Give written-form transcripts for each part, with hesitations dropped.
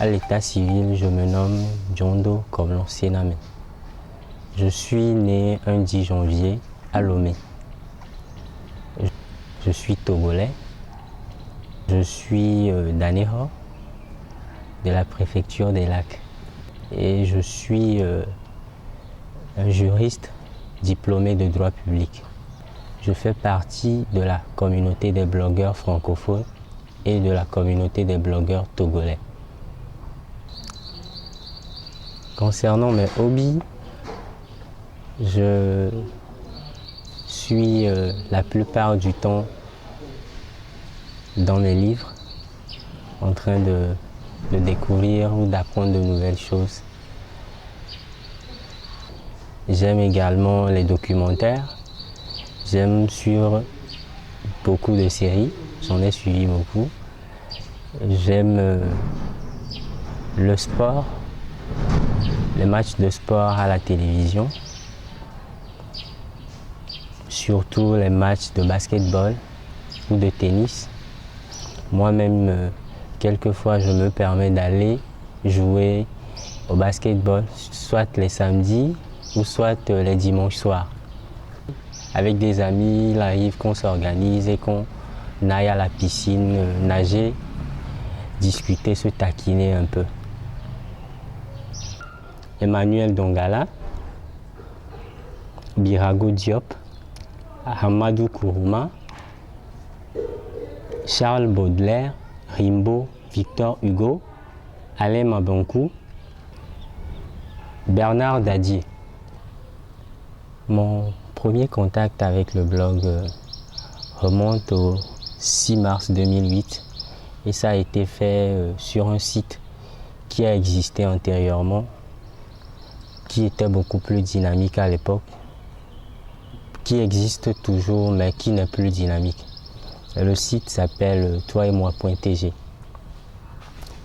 À l'état civil, je me nomme Djondo Koblon Sename. Je suis né un 10 janvier à Lomé. Je suis togolais. Je suis d'Aného, de la préfecture des Lacs. Et je suis un juriste diplômé de droit public. Je fais partie de la communauté des blogueurs francophones et de la communauté des blogueurs togolais. Concernant mes hobbies, je suis la plupart du temps dans mes livres, en train de découvrir ou d'apprendre de nouvelles choses. J'aime également les documentaires. J'aime suivre beaucoup de séries, j'en ai suivi beaucoup. J'aime le sport, les matchs de sport à la télévision, surtout les matchs de basketball ou de tennis. Moi-même, quelquefois, je me permets d'aller jouer au basketball, soit les samedis ou soit les dimanches soirs. Avec des amis, il arrive qu'on s'organise et qu'on aille à la piscine nager, discuter, se taquiner un peu. Emmanuel Dongala, Birago Diop, Hamadou Kourouma, Charles Baudelaire, Rimbaud, Victor Hugo, Alain Mabankou, Bernard Dadier. Mon premier contact avec le blog remonte au 6 mars 2008 et ça a été fait sur un site qui a existé antérieurement, qui était beaucoup plus dynamique à l'époque, qui existe toujours mais qui n'est plus dynamique. Et le site s'appelle toietmoi.tg.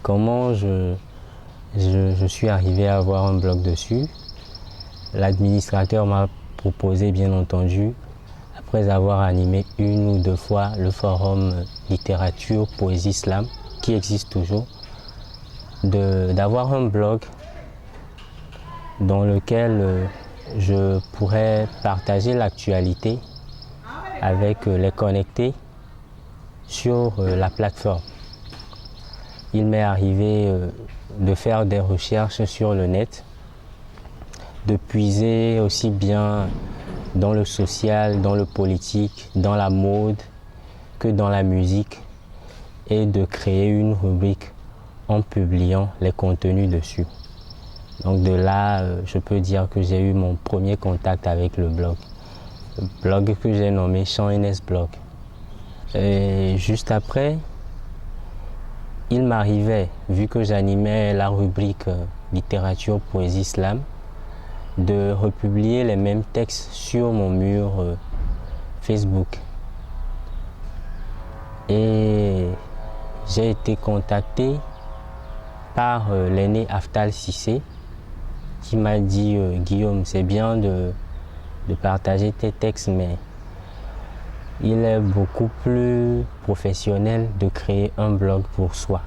Comment je suis arrivé à avoir un blog dessus? L'administrateur m'a proposé, bien entendu, après avoir animé une ou deux fois le forum littérature, poésie, slam, qui existe toujours, d'avoir un blog dans lequel je pourrais partager l'actualité avec les connectés sur la plateforme. Il m'est arrivé de faire des recherches sur le net, de puiser aussi bien dans le social, dans le politique, dans la mode que dans la musique et de créer une rubrique en publiant les contenus dessus. Donc de là, je peux dire que j'ai eu mon premier contact avec le blog que j'ai nommé Champ NS Blog. Et juste après, il m'arrivait, vu que j'animais la rubrique littérature, poésie, slam, de republier les mêmes textes sur mon mur Facebook. Et j'ai été contacté par l'aîné Aftal Cissé qui m'a dit Guillaume, c'est bien de partager tes textes, mais il est beaucoup plus professionnel de créer un blog pour soi.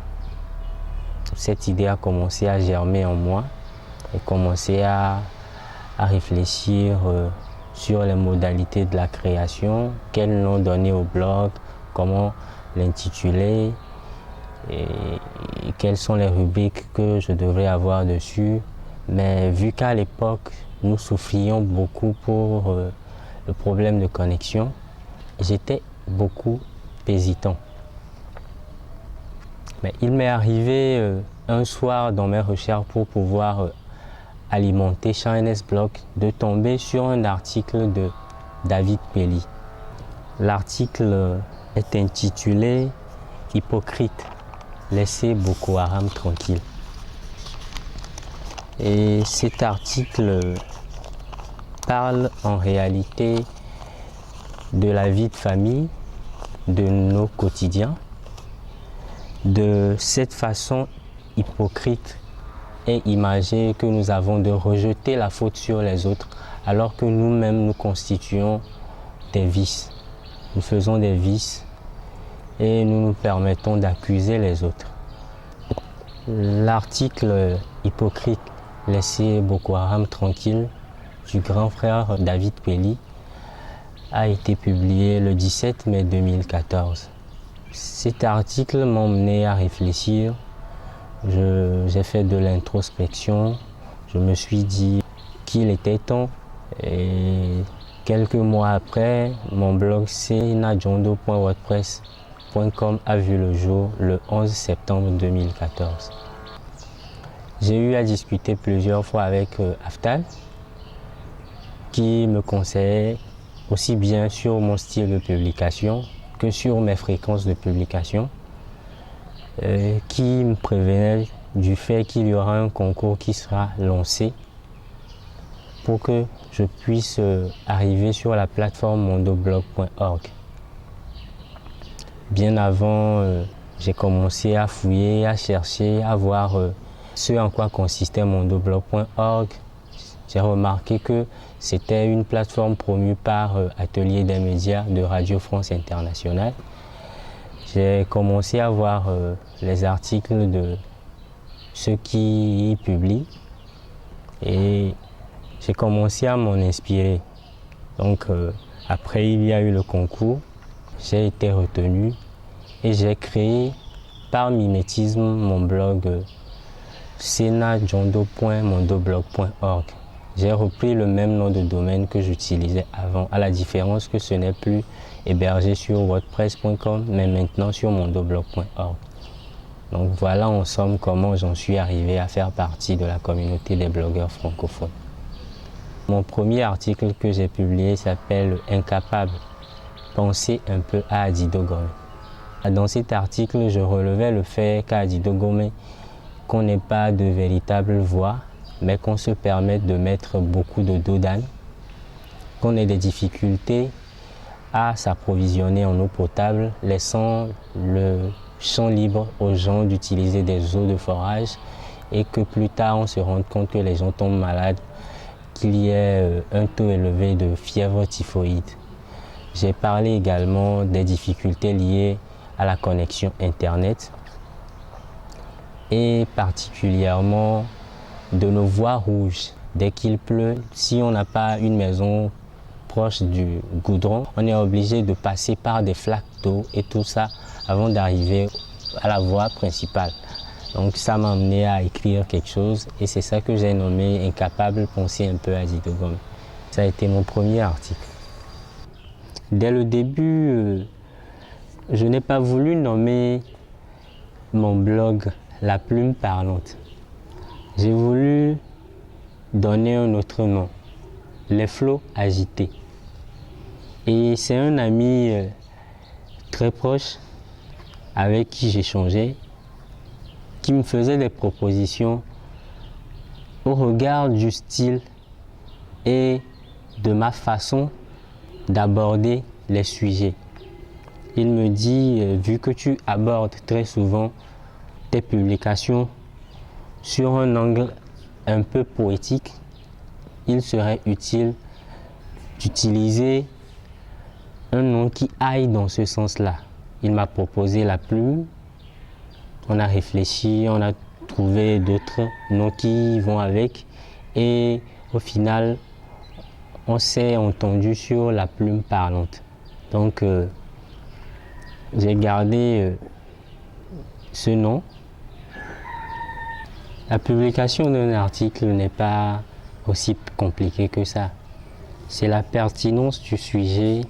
Cette idée a commencé à germer en moi et commencé à réfléchir sur les modalités de la création, quel nom donner au blog, comment l'intituler et quelles sont les rubriques que je devrais avoir dessus. Mais vu qu'à l'époque, nous souffrions beaucoup pour le problème de connexion, j'étais beaucoup hésitant. Mais il m'est arrivé un soir dans mes recherches pour pouvoir alimenter Champ NS Blog de tomber sur un article de David Pelly. L'article est intitulé « Hypocrite, laissez Boko Haram tranquille ». Et cet article parle en réalité de la vie de famille, de nos quotidiens, de cette façon hypocrite et imagée que nous avons de rejeter la faute sur les autres alors que nous-mêmes nous constituons des vices. Nous faisons des vices et nous nous permettons d'accuser les autres. L'article hypocrite laissé Boko Haram tranquille du grand frère David Pelly a été publié le 17 mai 2014. Cet article m'a emmené à réfléchir. J'ai fait de l'introspection. Je me suis dit qu'il était temps. Et quelques mois après, mon blog senajondo.wordpress.com a vu le jour le 11 septembre 2014. J'ai eu à discuter plusieurs fois avec Aftal, qui me conseillait aussi bien sur mon style de publication que sur mes fréquences de publication, qui me prévenait du fait qu'il y aura un concours qui sera lancé pour que je puisse arriver sur la plateforme mondoblog.org. Bien avant, j'ai commencé à fouiller, à chercher, à voir ce en quoi consistait mondoblog.org. J'ai remarqué que c'était une plateforme promue par Atelier des médias de Radio France Internationale. J'ai commencé à voir les articles de ceux qui y publient et j'ai commencé à m'en inspirer. Donc après il y a eu le concours, j'ai été retenu et j'ai créé par mimétisme mon blog senajondo.mondoblog.org. J'ai repris le même nom de domaine que j'utilisais avant, à la différence que ce n'est plus hébergé sur wordpress.com, mais maintenant sur mondoblog.org. Donc voilà en somme comment j'en suis arrivé à faire partie de la communauté des blogueurs francophones. Mon premier article que j'ai publié s'appelle « Incapable, penser un peu à Adido Gomé ». Dans cet article, je relevais le fait qu'à Adido Gomé, qu'on n'ait pas de véritable voix, mais qu'on se permette de mettre beaucoup de dos d'âne, qu'on ait des difficultés à s'approvisionner en eau potable, laissant le champ libre aux gens d'utiliser des eaux de forage et que plus tard on se rende compte que les gens tombent malades, qu'il y ait un taux élevé de fièvre typhoïde. J'ai parlé également des difficultés liées à la connexion Internet et particulièrement de nos voies rouges. Dès qu'il pleut, si on n'a pas une maison proche du goudron, on est obligé de passer par des flaques d'eau et tout ça avant d'arriver à la voie principale. Donc ça m'a amené à écrire quelque chose et c'est ça que j'ai nommé « Incapable, penser un peu à Adido Gomé ». Ça a été mon premier article. Dès le début, je n'ai pas voulu nommer mon blog « La plume parlante ». J'ai voulu donner un autre nom, les flots agités. Et c'est un ami très proche avec qui j'échangeais, qui me faisait des propositions au regard du style et de ma façon d'aborder les sujets. Il me dit, vu que tu abordes très souvent tes publications sur un angle un peu poétique, il serait utile d'utiliser un nom qui aille dans ce sens-là. Il m'a proposé la plume, on a réfléchi, on a trouvé d'autres noms qui vont avec et au final, on s'est entendu sur la plume parlante. Donc, j'ai gardé ce nom. La publication d'un article n'est pas aussi compliqué que ça. C'est la pertinence du sujet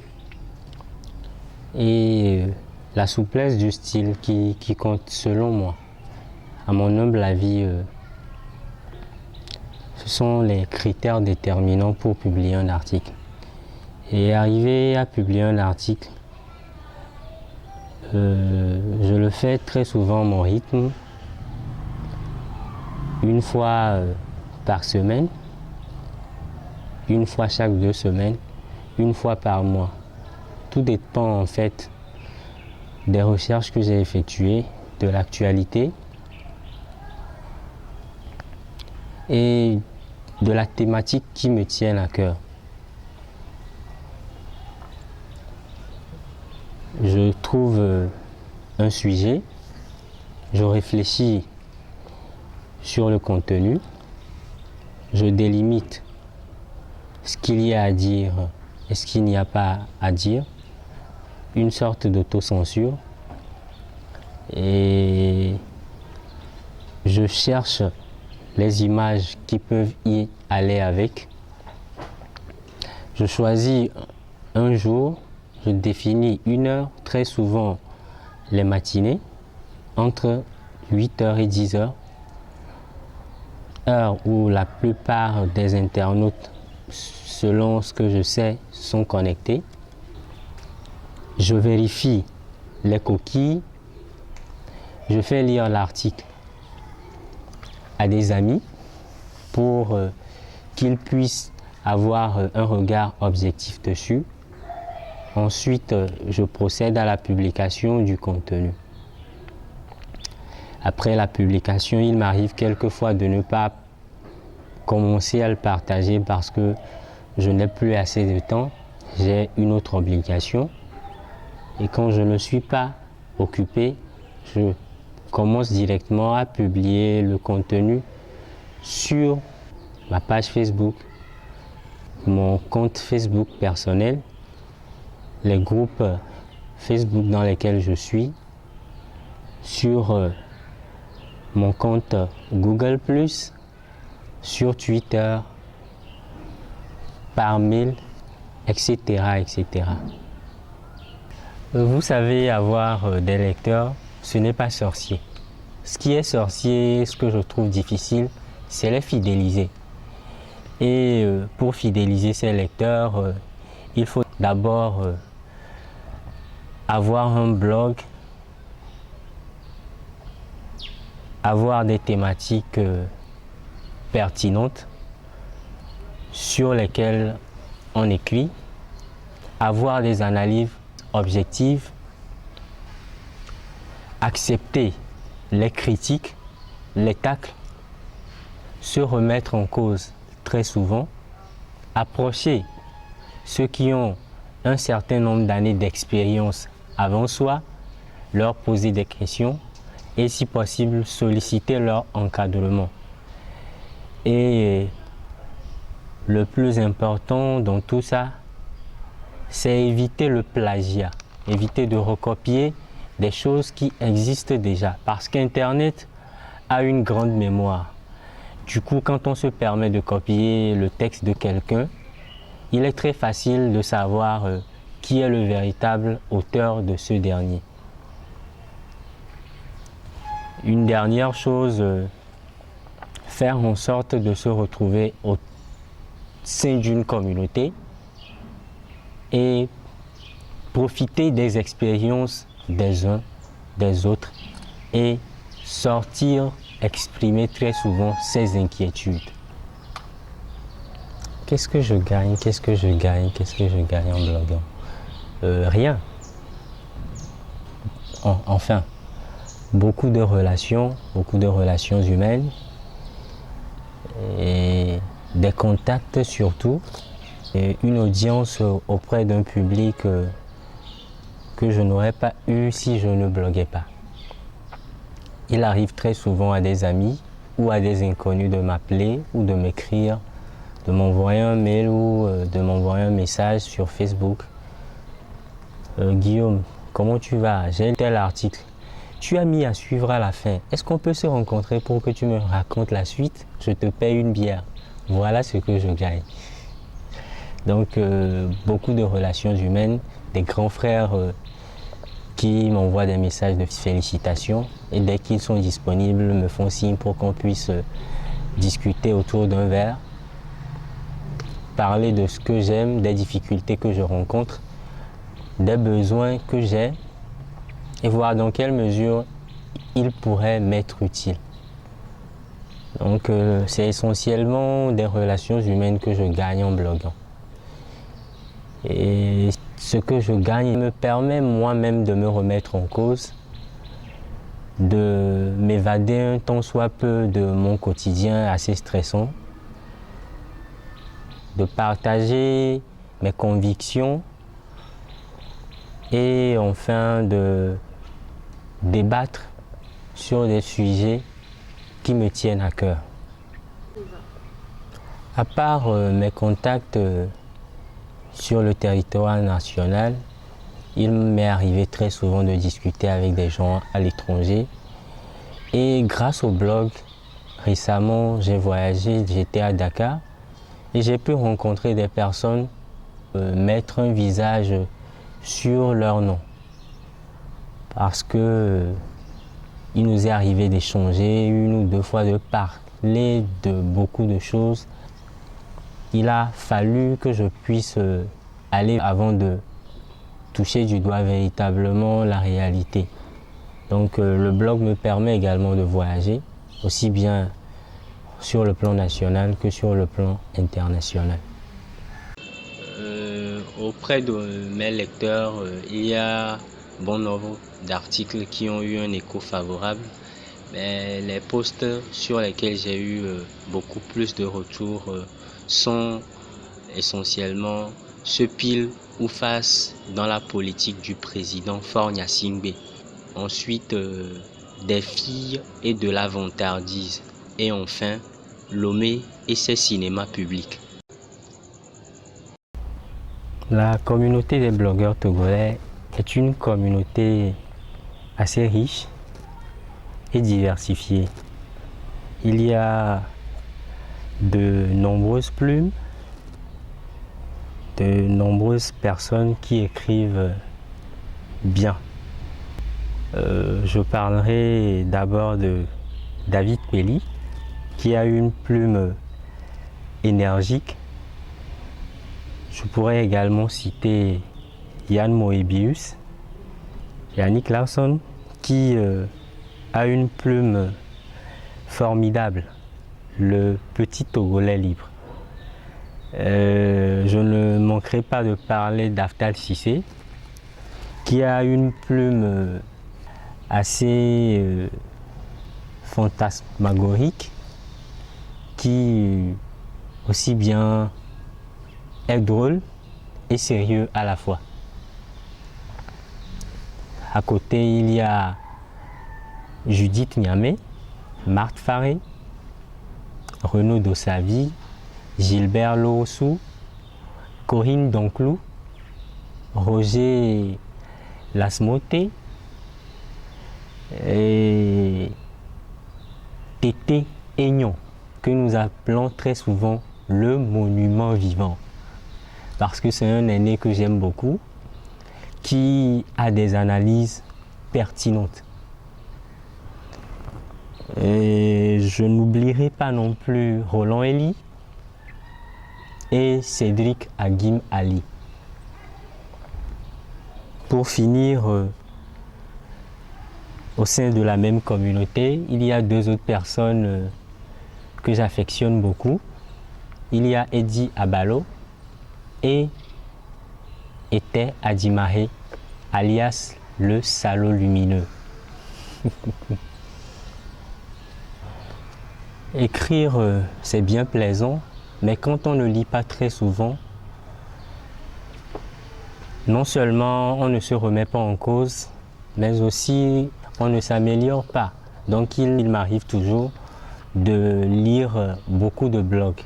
et la souplesse du style qui compte selon moi. À mon humble avis, ce sont les critères déterminants pour publier un article. Et arriver à publier un article, je le fais très souvent à mon rythme, une fois par semaine, une fois chaque 2 semaines, une fois par mois. Tout dépend en fait des recherches que j'ai effectuées, de l'actualité et de la thématique qui me tient à cœur. Je trouve un sujet, je réfléchis sur le contenu. Je délimite ce qu'il y a à dire et ce qu'il n'y a pas à dire. Une sorte d'autocensure. Et je cherche les images qui peuvent y aller avec. Je choisis un jour, je définis une heure, très souvent les matinées, entre 8h et 10h, heure où la plupart des internautes, selon ce que je sais, sont connectés. Je vérifie les coquilles, je fais lire l'article à des amis pour qu'ils puissent avoir un regard objectif dessus. Ensuite, je procède à la publication du contenu. Après la publication, il m'arrive quelquefois de ne pas commencer à le partager parce que je n'ai plus assez de temps, j'ai une autre obligation. Et quand je ne suis pas occupé, je commence directement à publier le contenu sur ma page Facebook, mon compte Facebook personnel, les groupes Facebook dans lesquels je suis, sur mon compte Google+, sur Twitter, par mail, etc., etc. Vous savez, avoir des lecteurs, ce n'est pas sorcier. Ce qui est sorcier, ce que je trouve difficile, c'est les fidéliser. Et pour fidéliser ces lecteurs, il faut d'abord avoir un blog, avoir des thématiques pertinentes sur lesquelles on écrit, avoir des analyses objectives, accepter les critiques, les tacles, se remettre en cause très souvent, approcher ceux qui ont un certain nombre d'années d'expérience avant soi, leur poser des questions et si possible solliciter leur encadrement. Et le plus important dans tout ça, c'est éviter le plagiat, éviter de recopier des choses qui existent déjà parce qu'Internet a une grande mémoire. Du coup, quand on se permet de copier le texte de quelqu'un, il est très facile de savoir qui est le véritable auteur de ce dernier. Une dernière chose, faire en sorte de se retrouver au sein d'une communauté et profiter des expériences des uns, des autres et sortir, exprimer très souvent ses inquiétudes. Qu'est-ce que je gagne? Qu'est-ce que je gagne? Qu'est-ce que je gagne en bloguant? Rien. Enfin, beaucoup de relations humaines et des contacts surtout et une audience auprès d'un public que je n'aurais pas eu si je ne bloguais pas. Il arrive très souvent à des amis ou à des inconnus de m'appeler ou de m'écrire, de m'envoyer un mail ou de m'envoyer un message sur Facebook. Guillaume, comment tu vas? J'ai tel article. Tu as mis à suivre à la fin. Est-ce qu'on peut se rencontrer pour que tu me racontes la suite? Je te paye une bière. Voilà ce que je gagne. Donc, beaucoup de relations humaines, des grands frères qui m'envoient des messages de félicitations et dès qu'ils sont disponibles, me font signe pour qu'on puisse discuter autour d'un verre, parler de ce que j'aime, des difficultés que je rencontre, des besoins que j'ai et voir dans quelle mesure ils pourraient m'être utiles. Donc, c'est essentiellement des relations humaines que je gagne en bloguant. Et ce que je gagne me permet moi-même de me remettre en cause, de m'évader un tant soit peu de mon quotidien assez stressant, de partager mes convictions et enfin de débattre sur des sujets qui me tiennent à cœur. À part mes contacts sur le territoire national, il m'est arrivé très souvent de discuter avec des gens à l'étranger. Et grâce au blog, récemment j'ai voyagé, j'étais à Dakar et j'ai pu rencontrer des personnes, mettre un visage sur leur nom. Parce que il nous est arrivé d'échanger une ou deux fois, de parler de beaucoup de choses. Il a fallu que je puisse aller avant de toucher du doigt véritablement la réalité. Donc le blog me permet également de voyager, aussi bien sur le plan national que sur le plan international. Auprès de mes lecteurs, il y a bon nombre d'articles qui ont eu un écho favorable. Mais les posts sur lesquels j'ai eu beaucoup plus de retours sont essentiellement ce pile ou face dans la politique du président Faure Gnassingbé. Ensuite, des filles et de la vantardise. Et enfin, Lomé et ses cinémas publics. La communauté des blogueurs togolais est une communauté assez riche et diversifiée. Il y a de nombreuses plumes, de nombreuses personnes qui écrivent bien. Je parlerai d'abord de David Pelly, qui a une plume énergique. Je pourrais également citer Yann Moebius, Yannick Larsson, qui a une plume formidable, le petit Togolais libre. Je ne manquerai pas de parler d'Aftal Cissé, qui a une plume assez fantasmagorique, qui aussi bien est drôle et sérieux à la fois. À côté, il y a Judith Niamé, Marthe Faré, Renaud Dossavi, Gilbert Loossou, Corinne Donclou, Roger Lasmoté et Tété Aignon, que nous appelons très souvent le monument vivant. Parce que c'est un aîné que j'aime beaucoup, qui a des analyses pertinentes. Et je n'oublierai pas non plus Roland Elie et Cédric Agim Ali. Pour finir, au sein de la même communauté, il y a deux autres personnes que j'affectionne beaucoup. Il y a Eddie Abalo et Ete Adimare, alias le salaud lumineux. Écrire, c'est bien plaisant, mais quand on ne lit pas très souvent, non seulement on ne se remet pas en cause, mais aussi on ne s'améliore pas. Donc il m'arrive toujours de lire beaucoup de blogs.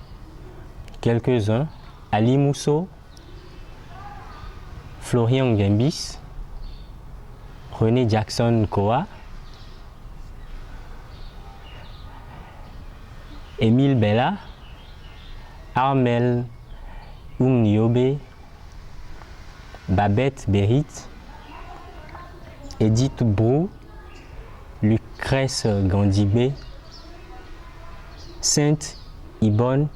Quelques-uns, Ali Mousso, Florian Gembis, René Jackson Koa, Émile Bella, Armel Niobe, Babette Berit, Edith Brou, Lucrèce Gandibé, Sainte Ibonne,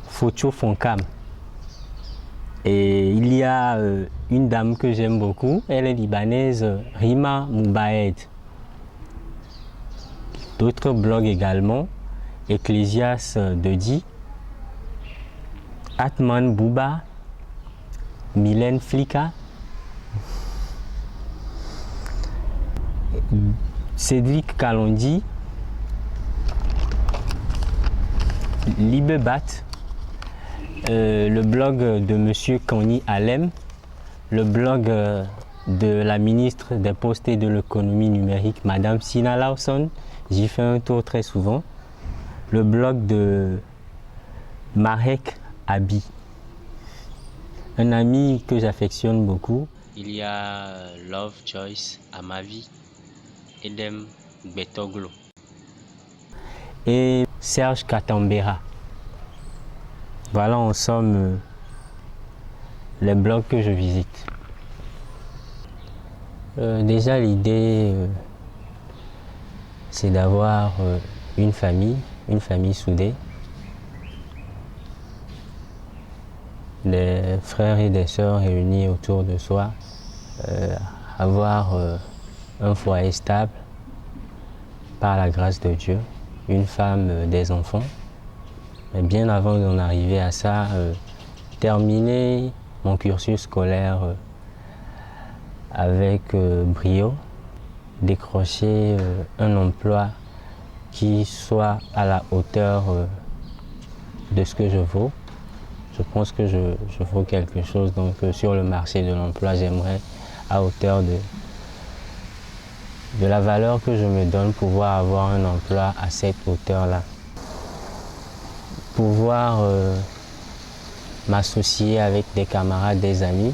Focho Fonkam. Et il y a une dame que j'aime beaucoup, elle est libanaise, Rima Moubaed. D'autres blogs également, Ecclésias Dedi, Atman Bouba, Mylène Flika, Cédric Kalondi, Libebat, le blog de Monsieur Kani Alem, le blog de la ministre des Postes et de l'économie numérique, Madame Sina Lawson. J'y fais un tour très souvent. Le blog de Marek Abi, un ami que j'affectionne beaucoup. Il y a Love Joyce Amavi, Edem Betoglo et Serge Katambera. Voilà en somme les blogs que je visite. Déjà l'idée c'est d'avoir une famille soudée, des frères et des sœurs réunis autour de soi, avoir un foyer stable par la grâce de Dieu, une femme, des enfants. Mais bien avant d'en arriver à ça, terminer mon cursus scolaire avec brio, décrocher un emploi qui soit à la hauteur de ce que je vaux. Je pense que je vaux quelque chose, donc sur le marché de l'emploi, j'aimerais à hauteur de la valeur que je me donne, pouvoir avoir un emploi à cette hauteur-là. Pouvoir m'associer avec des camarades, des amis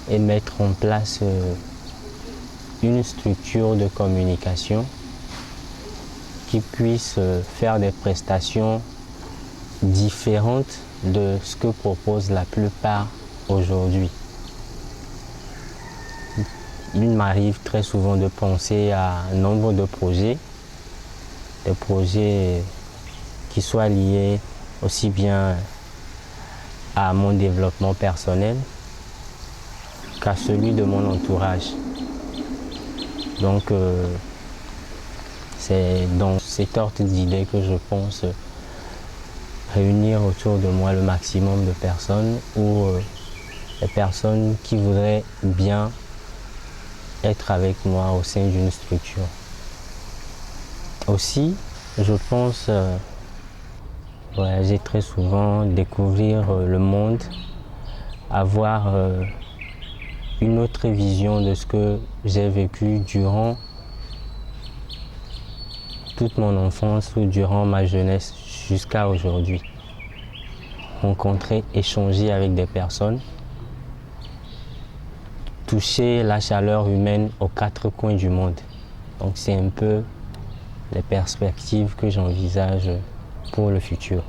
et mettre en place une structure de communication qui puisse faire des prestations différentes de ce que propose la plupart aujourd'hui. Il m'arrive très souvent de penser à un nombre de projets, des projets qui soient liés aussi bien à mon développement personnel qu'à celui de mon entourage. Donc c'est dans cet ordre d'idées que je pense réunir autour de moi le maximum de personnes ou les personnes qui voudraient bien être avec moi au sein d'une structure. Aussi, je pense voyager très souvent, découvrir le monde, avoir une autre vision de ce que j'ai vécu durant toute mon enfance ou durant ma jeunesse jusqu'à aujourd'hui. Rencontrer, échanger avec des personnes, toucher la chaleur humaine aux quatre coins du monde. Donc c'est un peu les perspectives que j'envisage pour le futur.